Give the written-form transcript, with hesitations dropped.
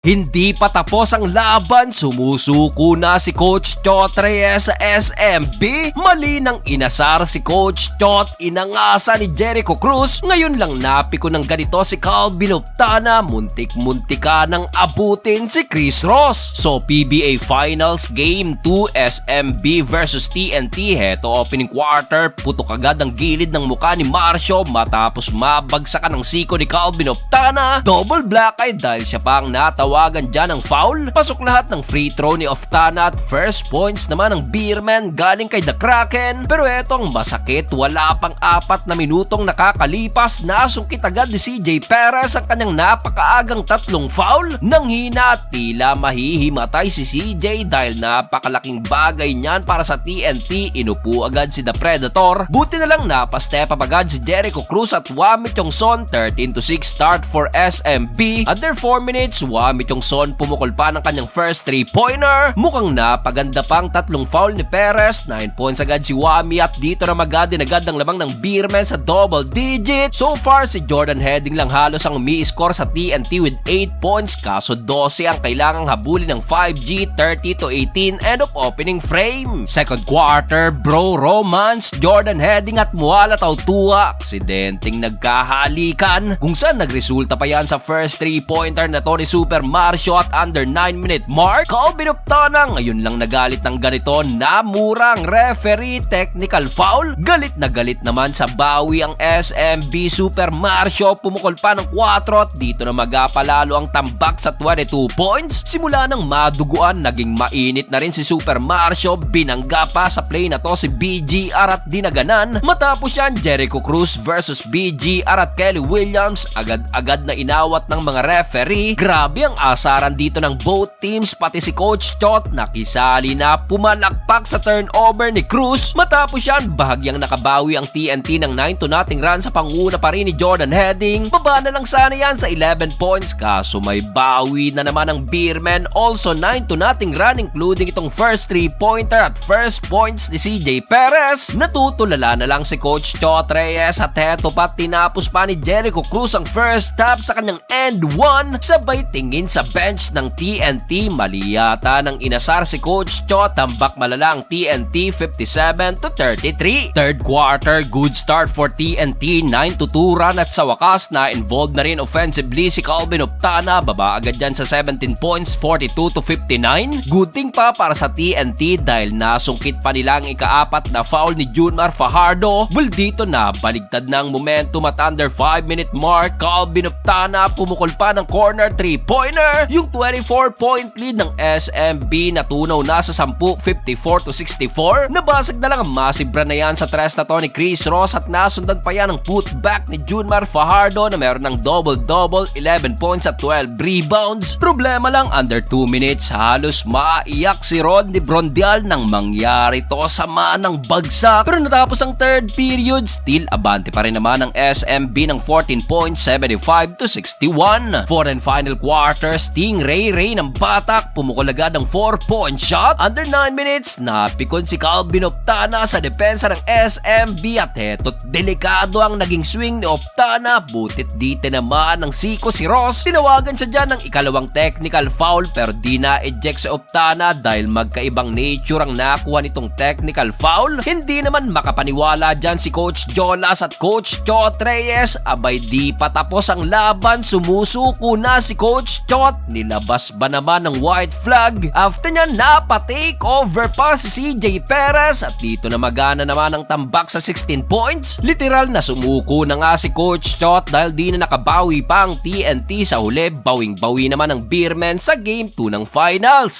Hindi pa tapos ang laban, sumusuko na si Coach Chot Reyes sa SMB. Mali nang inasar si Coach Chot, inangasa ni Jericho Cruz. Ngayon lang napiko ng ganito si Calvin Optana, muntik-muntika nang abutin si Chris Ross. So PBA Finals Game 2 SMB versus TNT. Heto opening quarter, putok agad ang gilid ng muka ni Marcio matapos mabagsakan ng siko ni Calvin Optana. Double black eye dahil siya pang natawagan dyan ng foul. Pasok lahat ng free throw ni Optana at first points naman ng Beerman galing kay The Kraken. Pero etong masakit, wala pang 4 na minutong nakakalipas, nasungkit agad ni CJ Perez ang kanyang napakaagang 3 foul. Nang hina, tila mahihimatay si CJ dahil napakalaking bagay niyan para sa TNT. Inupo agad si The Predator. Buti na lang napastep up agad si Jericho Cruz at Wami Chongson. 13-6 start for SMB. Under 4 minutes, Wami Chongson pumukol pa ng kanyang first 3-pointer. Mukhang napaganda pang 3 foul ni Perez. 9 points agad si Wami at dito na magadin agad ang lamang ng Beerman sa double digit. So far, si Jordan Heading lang halos ang umi-score sa TNT with 8 points. Kaso 12 ang kailangang habulin ng 5G, 30-18 end of opening frame. Second quarter, bro romance, Jordan Heading at Muala Tautua aksidenteng nagkahalikan kung saan nagresulta pa yan sa first 3-pointer na to ni Super Marcio at under 9-minute mark. Calvin Optana ngayon lang nagalit ng ganito, namurang referee, technical foul. Galit na galit naman sa bawi ang SMB. Super Marcio pumukol pa ng 4 at dito na magapalalo ang tambak sa 22 points. Simula ng maduguan, naging mainit na rin si Super Marcio. Binangga pa sa play na to si BGR at dinaganan. Matapos yan, Jericho Cruz versus BGR at Kelly Williams. Agad-agad na inawat ng mga referee. Grabe ang asaran dito ng both teams, pati si Coach Chot nakisali na, pumalakpak sa turnover ni Cruz. Matapos yan, bahagyang nakabawi ang TNT ng 9-0 run sa panguna pa rin ni Jordan Heading. Baba na lang sana yan sa 11 points, kaso may bawi na naman ang Beerman. Also 9-0 run including itong first 3-pointer at first points ni CJ Perez. Natutulala na lang si Coach Chot Reyes at heto pa tinapos pa ni Jericho Cruz ang first half sa kanyang end 1. Sabay tingin sa bench ng TNT, mali yata ng inasar si Coach Chot. Tambak malala ang TNT 57-33. Third quarter, good start for TNT, 9-2 run at sa wakas na involved na rin offensively si Calvin Optana. Baba agad dyan sa 17 points, 42-59. Good thing pa para sa TNT dahil nasungkit pa nila ang ika-4 na foul ni Junmar Fajardo. Well, dito na baligtad na ang momentum at under 5-minute mark, Calvin Optana pumukol pa ng corner 3-pointer. Yung 24-point lead ng SMB natunaw na sa 10, 54-64. Nabasag na lang ang massive run na yan sa tres na to ni Chris Ross at nasundan pa yan ang putback ni Junmar Fajardo na meron ng double-double, 11 points at 12 rebounds. Problema lang, under 2 minutes, halos maiyak si Rodney Brondial nang mangyari to, sama ng bagsak. Pero natapos ang third period, still abante pa rin naman ang SMB ng 14 points, 75-61. Fourth and final quarter, Stingray Ray ng Batak pumukol agad ng 4-point shot. Under 9 minutes, napikon si Calvin Optana sa depensa ng SMB at heto't delikado ang naging swing ni Optana. Butit dite naman ng siko si Ross. Tinawagan siya dyan ng ikalawang technical foul pero di na-eject si Optana dahil magkaibang nature ang nakuha nitong technical foul. Hindi naman makapaniwala dyan si Coach Jolas at Coach Chot Reyes. Abay, di pa tapos ang laban, sumusuko na si Coach Chot. Nilabas ba naman ng white flag? After niya, napa-take over pa si CJ Perez at dito na magana naman ang tambak sa 16 points. Literal na sumuko na nga si Coach Chot dahil di na nakabawi pa ang TNT sa huli. Bawing-bawi naman ang Beerman sa Game 2 ng Finals.